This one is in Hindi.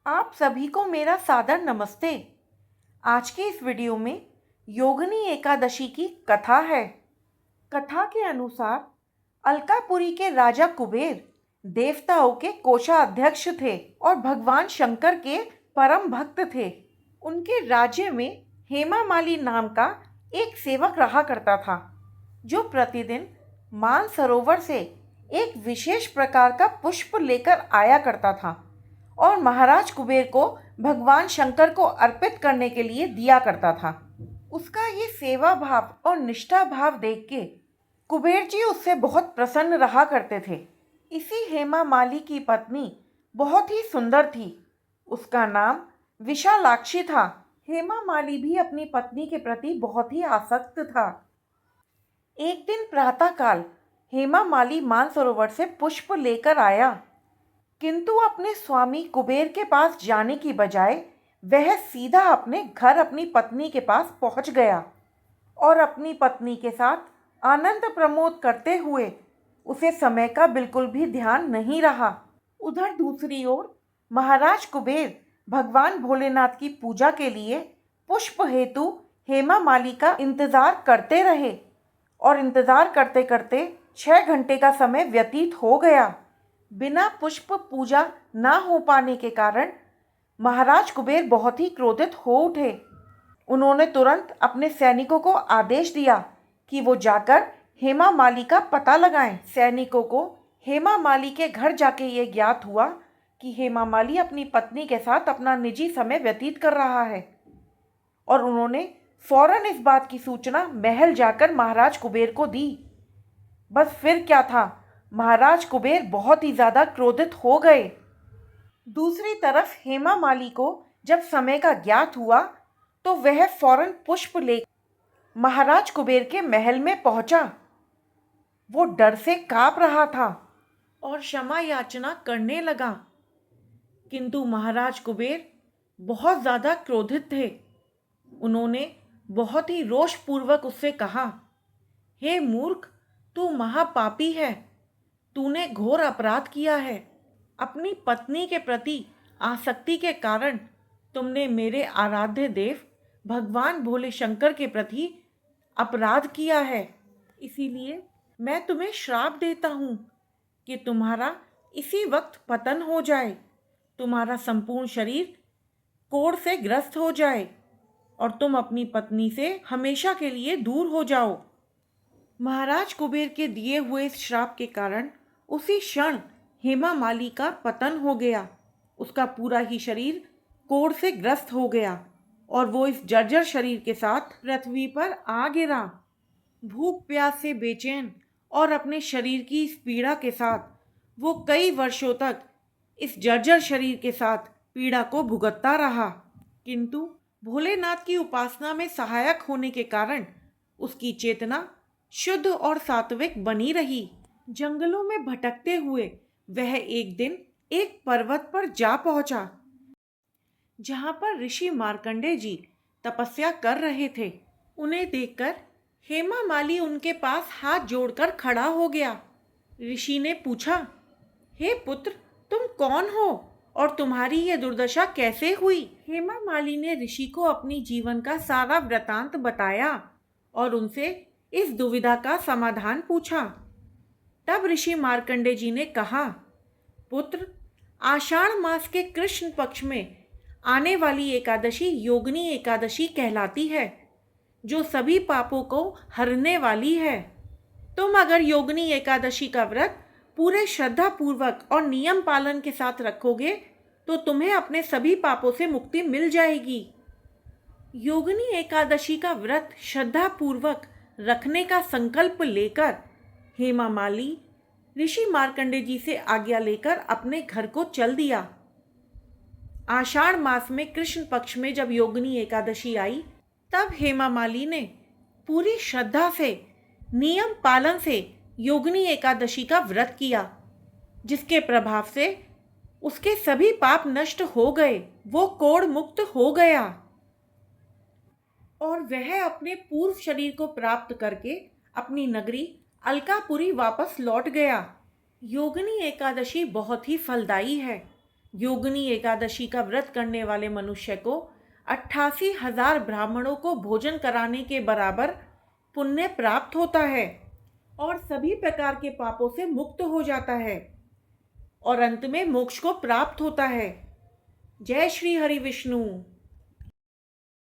आप सभी को मेरा सादर नमस्ते। आज के इस वीडियो में योगिनी एकादशी की कथा है। कथा के अनुसार अलकापुरी के राजा कुबेर देवताओं के कोषाध्यक्ष थे और भगवान शंकर के परम भक्त थे। उनके राज्य में हेमा माली नाम का एक सेवक रहा करता था, जो प्रतिदिन मानसरोवर से एक विशेष प्रकार का पुष्प लेकर आया करता था और महाराज कुबेर को भगवान शंकर को अर्पित करने के लिए दिया करता था। उसका ये सेवा भाव और निष्ठा भाव देख के कुबेर जी उससे बहुत प्रसन्न रहा करते थे। इसी हेमा माली की पत्नी बहुत ही सुंदर थी। उसका नाम विशालाक्षी था। हेमा माली भी अपनी पत्नी के प्रति बहुत ही आसक्त था। एक दिन प्रातःकाल हेमा माली मानसरोवर से पुष्प लेकर आया, किंतु अपने स्वामी कुबेर के पास जाने की बजाय वह सीधा अपने घर अपनी पत्नी के पास पहुंच गया और अपनी पत्नी के साथ आनंद प्रमोद करते हुए उसे समय का बिल्कुल भी ध्यान नहीं रहा। उधर दूसरी ओर महाराज कुबेर भगवान भोलेनाथ की पूजा के लिए पुष्प हेतु हेमा माली का इंतजार करते रहे और इंतजार करते करते 6 घंटे का समय व्यतीत हो गया। बिना पुष्प पूजा ना हो पाने के कारण महाराज कुबेर बहुत ही क्रोधित हो उठे। उन्होंने तुरंत अपने सैनिकों को आदेश दिया कि वो जाकर हेमा माली का पता लगाएं। सैनिकों को हेमा माली के घर जाके ये ज्ञात हुआ कि हेमा माली अपनी पत्नी के साथ अपना निजी समय व्यतीत कर रहा है और उन्होंने फौरन इस बात की सूचना महल जाकर महाराज कुबेर को दी। बस फिर क्या था, महाराज कुबेर बहुत ही ज़्यादा क्रोधित हो गए। दूसरी तरफ हेमा माली को जब समय का ज्ञात हुआ तो वह फौरन पुष्प ले महाराज कुबेर के महल में पहुंचा। वो डर से कांप रहा था और क्षमा याचना करने लगा, किंतु महाराज कुबेर बहुत ज़्यादा क्रोधित थे। उन्होंने बहुत ही रोषपूर्वक उससे कहा, हे मूर्ख, तू महापापी है। तूने घोर अपराध किया है। अपनी पत्नी के प्रति आसक्ति के कारण तुमने मेरे आराध्य देव भगवान भोले शंकर के प्रति अपराध किया है। इसीलिए मैं तुम्हें श्राप देता हूँ कि तुम्हारा इसी वक्त पतन हो जाए, तुम्हारा संपूर्ण शरीर कोढ़ से ग्रस्त हो जाए और तुम अपनी पत्नी से हमेशा के लिए दूर हो जाओ। महाराज कुबेर के दिए हुए इस श्राप के कारण उसी क्षण हेमा माली का पतन हो गया। उसका पूरा ही शरीर कोढ़ से ग्रस्त हो गया और वो इस जर्जर शरीर के साथ पृथ्वी पर आ गिरा। भूख प्यास से बेचैन और अपने शरीर की इस पीड़ा के साथ वो कई वर्षों तक इस जर्जर शरीर के साथ पीड़ा को भुगतता रहा, किंतु भोलेनाथ की उपासना में सहायक होने के कारण उसकी चेतना शुद्ध और सात्विक बनी रही। जंगलों में भटकते हुए वह एक दिन एक पर्वत पर जा पहुंचा, जहां पर ऋषि मार्कंडेय जी तपस्या कर रहे थे। उन्हें देखकर हेमा माली उनके पास हाथ जोड़कर खड़ा हो गया। ऋषि ने पूछा, हे पुत्र, तुम कौन हो और तुम्हारी यह दुर्दशा कैसे हुई? हेमा माली ने ऋषि को अपनी जीवन का सारा वृतांत बताया और उनसे इस दुविधा का समाधान पूछा। तब ऋषि मार्कंडेय जी ने कहा, पुत्र, आषाढ़ मास के कृष्ण पक्ष में आने वाली एकादशी योगिनी एकादशी कहलाती है, जो सभी पापों को हरने वाली है। तुम अगर योगिनी एकादशी का व्रत पूरे श्रद्धा पूर्वक और नियम पालन के साथ रखोगे तो तुम्हें अपने सभी पापों से मुक्ति मिल जाएगी। योगिनी एकादशी का व्रत श्रद्धा पूर्वक रखने का संकल्प लेकर हेमा माली ऋषि मार्कंडेय जी से आज्ञा लेकर अपने घर को चल दिया। आषाढ़ मास में कृष्ण पक्ष में जब योगिनी एकादशी आई, तब हेमा माली ने पूरी श्रद्धा से नियम पालन से योगिनी एकादशी का व्रत किया, जिसके प्रभाव से उसके सभी पाप नष्ट हो गए। वो कोढ़ मुक्त हो गया और वह अपने पूर्व शरीर को प्राप्त करके अपनी नगरी अलकापुरी वापस लौट गया। योगिनी एकादशी बहुत ही फलदायी है। योगिनी एकादशी का व्रत करने वाले मनुष्य को 88,000 ब्राह्मणों को भोजन कराने के बराबर पुण्य प्राप्त होता है और सभी प्रकार के पापों से मुक्त हो जाता है और अंत में मोक्ष को प्राप्त होता है। जय श्री हरि विष्णु।